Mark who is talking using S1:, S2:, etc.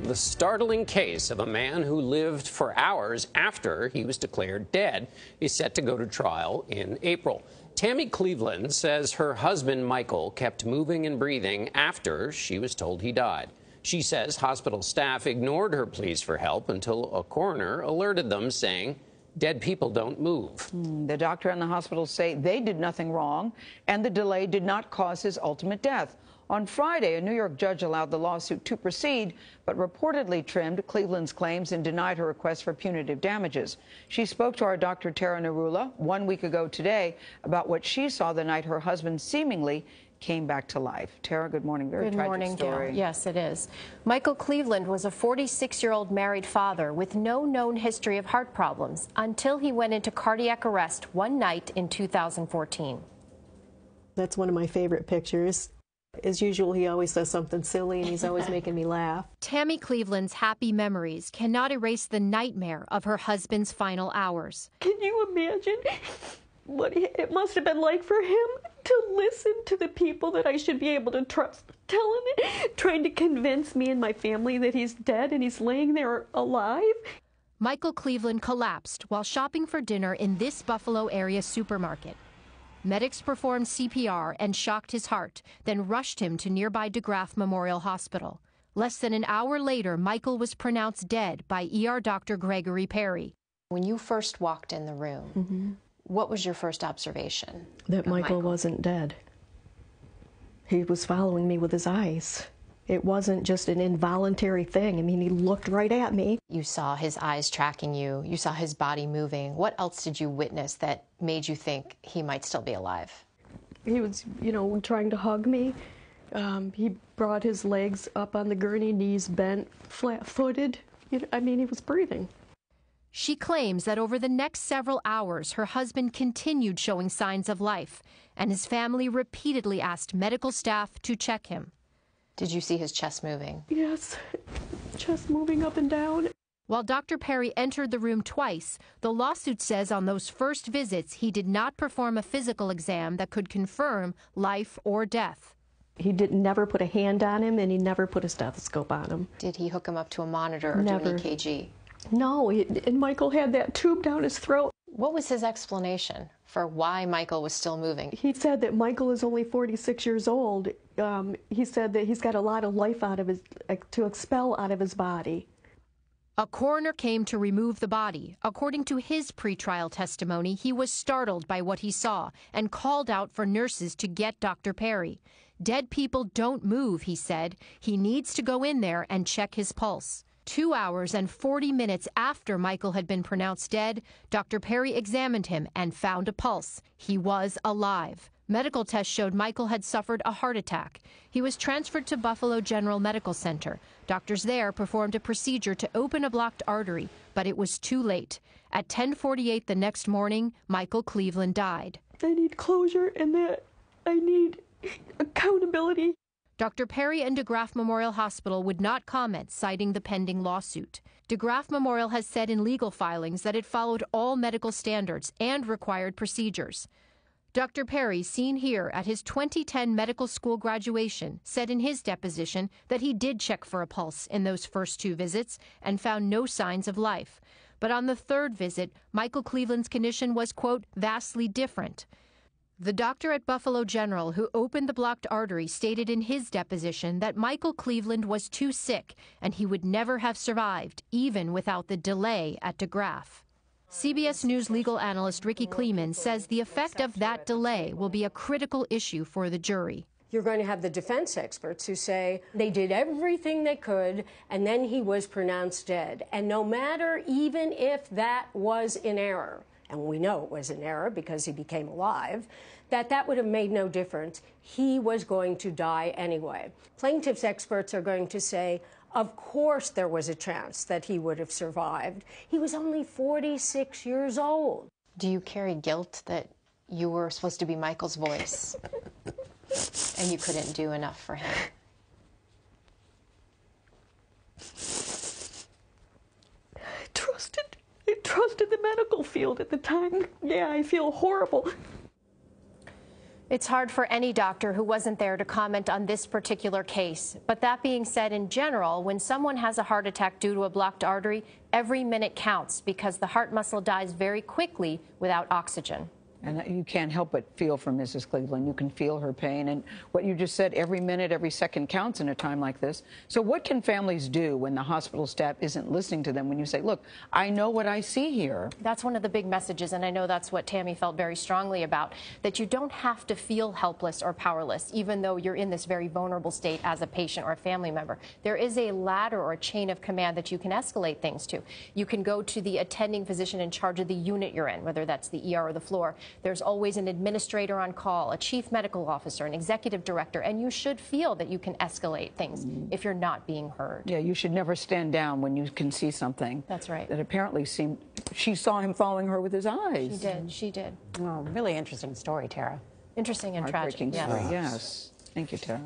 S1: The startling case of a man who lived for hours after he was declared dead is set to go to trial in April. Tammy Cleveland says her husband, Michael, kept moving and breathing after she was told he died. She says hospital staff ignored her pleas for help until a coroner alerted them, saying dead people don't move.
S2: The doctor and the hospital say they did nothing wrong, and the delay did not cause his ultimate death. On Friday, a New York judge allowed the lawsuit to proceed, but reportedly trimmed Cleveland's claims and denied her request for punitive damages. She spoke to our Dr. Tara Narula 1 week ago today about what she saw the night her husband seemingly came back to life. Tara, good morning. Very tragic story.
S3: Gail. Yes, it is. Michael Cleveland was a 46-year-old married father with no known history of heart problems until he went into cardiac arrest one night in 2014.
S4: That's one of my favorite pictures. As usual, he always does something silly, and he's always making me laugh.
S3: Tammy Cleveland's happy memories cannot erase the nightmare of her husband's final hours.
S4: Can you imagine what it must have been like for him to listen to the people that I should be able to trust, trying to convince me and my family that he's dead and he's laying there alive?
S3: Michael Cleveland collapsed while shopping for dinner in this Buffalo area supermarket. Medics performed CPR and shocked his heart, then rushed him to nearby DeGraff Memorial Hospital. Less than an hour later, Michael was pronounced dead by ER Dr. Gregory Perry.
S5: When you first walked in the room, what was your first observation?
S4: That Michael wasn't dead. He was following me with his eyes. It wasn't just an involuntary thing. I mean, he looked right at me.
S5: You saw his eyes tracking you. You saw his body moving. What else did you witness that made you think he might still be alive?
S4: He was, trying to hug me. He brought his legs up on the gurney, knees bent, flat-footed. He was breathing.
S3: She claims that over the next several hours, her husband continued showing signs of life, and his family repeatedly asked medical staff to check him.
S5: Did you see his chest moving?
S4: Yes, chest moving up and down.
S3: While Dr. Perry entered the room twice, the lawsuit says on those first visits he did not perform a physical exam that could confirm life or death.
S4: He never put a hand on him, and he never put a stethoscope on him.
S5: Did he hook him up to a monitor or do an EKG?
S4: No, and Michael had that tube down his throat.
S5: What was his explanation for why Michael was still moving?
S4: He said that Michael is only 46 years old. He said that he's got a lot of life to expel out of his body.
S3: A coroner came to remove the body. According to his pretrial testimony, he was startled by what he saw and called out for nurses to get Dr. Perry. Dead people don't move, he said. He needs to go in there and check his pulse. 2 hours and 40 minutes after Michael had been pronounced dead, Dr. Perry examined him and found a pulse. He was alive. Medical tests showed Michael had suffered a heart attack. He was transferred to Buffalo General Medical Center. Doctors there performed a procedure to open a blocked artery, but it was too late. At 10:48 the next morning, Michael Cleveland died.
S4: I need closure, and that I need accountability.
S3: Dr. Perry and DeGraff Memorial Hospital would not comment, citing the pending lawsuit. DeGraff Memorial has said in legal filings that it followed all medical standards and required procedures. Dr. Perry, seen here at his 2010 medical school graduation, said in his deposition that he did check for a pulse in those first 2 visits and found no signs of life. But on the 3rd visit, Michael Cleveland's condition was, quote, vastly different. The doctor at Buffalo General who opened the blocked artery stated in his deposition that Michael Cleveland was too sick and he would never have survived, even without the delay at DeGraff. CBS News legal analyst Ricky Kleeman says the effect of that delay will be a critical issue for the jury.
S6: You're going to have the defense experts who say they did everything they could and then he was pronounced dead. And no matter, even if that was in error, and we know it was an error because he became alive, that would have made no difference. He was going to die anyway. Plaintiff's experts are going to say, of course there was a chance that he would have survived. He was only 46 years old.
S5: Do you carry guilt that you were supposed to be Michael's voice and you couldn't do enough for him?
S4: I trusted the medical field at the time. Yeah, I feel horrible.
S3: It's hard for any doctor who wasn't there to comment on this particular case. But that being said, in general, when someone has a heart attack due to a blocked artery, every minute counts because the heart muscle dies very quickly without oxygen.
S2: And you can't help but feel for Mrs. Cleveland. You can feel her pain. And what you just said, every minute, every second counts in a time like this. So what can families do when the hospital staff isn't listening to them, when you say, look, I know what I see here?
S3: That's one of the big messages, and I know that's what Tammy felt very strongly about, that you don't have to feel helpless or powerless, even though you're in this very vulnerable state as a patient or a family member. There is a ladder or a chain of command that you can escalate things to. You can go to the attending physician in charge of the unit you're in, whether that's the ER or the floor. There's always an administrator on call, a chief medical officer, an executive director, and you should feel that you can escalate things if you're not being heard.
S2: Yeah, you should never stand down when you can see something.
S3: That's right.
S2: That apparently seemed, she saw him following her with his eyes.
S3: She did, she did.
S7: Oh, really interesting story, Tara.
S3: Interesting and tragic.
S2: Heartbreaking story,
S3: Yes.
S2: yes. Thank you, Tara.